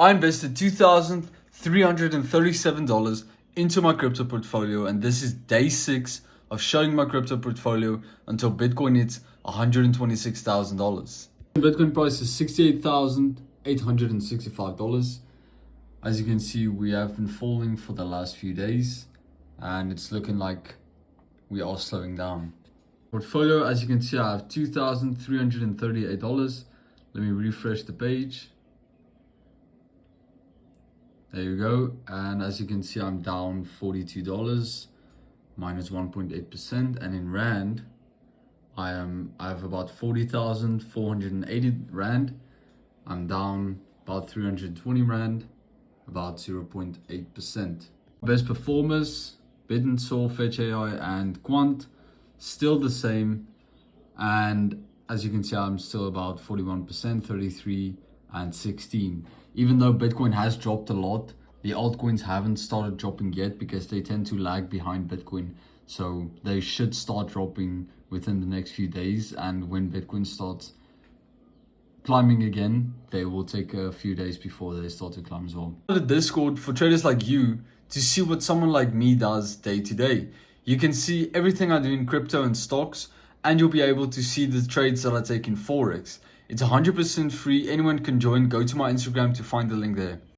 I invested $2,337 into my crypto portfolio, and this is day 6 of showing my crypto portfolio until Bitcoin hits $126,000. Bitcoin price is $68,865. As you can see, we have been falling for the last few days, and it's looking like we are slowing down. Portfolio, as you can see, I have $2,338. Let me refresh the page. There you go. And as you can see, I'm down $42, minus 1.8%. And in Rand, I have about 40,480 Rand. I'm down about 320 Rand, about 0.8%. Best performers, BitSol, Fetch AI, and Quant, still the same. And as you can see, I'm still about 41%, 33 and 16. Even though Bitcoin has dropped a lot, the altcoins haven't started dropping yet because they tend to lag behind Bitcoin. So they should start dropping within the next few days. And when Bitcoin starts climbing again, they will take a few days before they start to climb as well. The Discord for traders like you to see what someone like me does day to day. You can see everything I do in crypto and stocks, and you'll be able to see the trades that I take in Forex. It's 100% free. Anyone can join. Go to my Instagram to find the link there.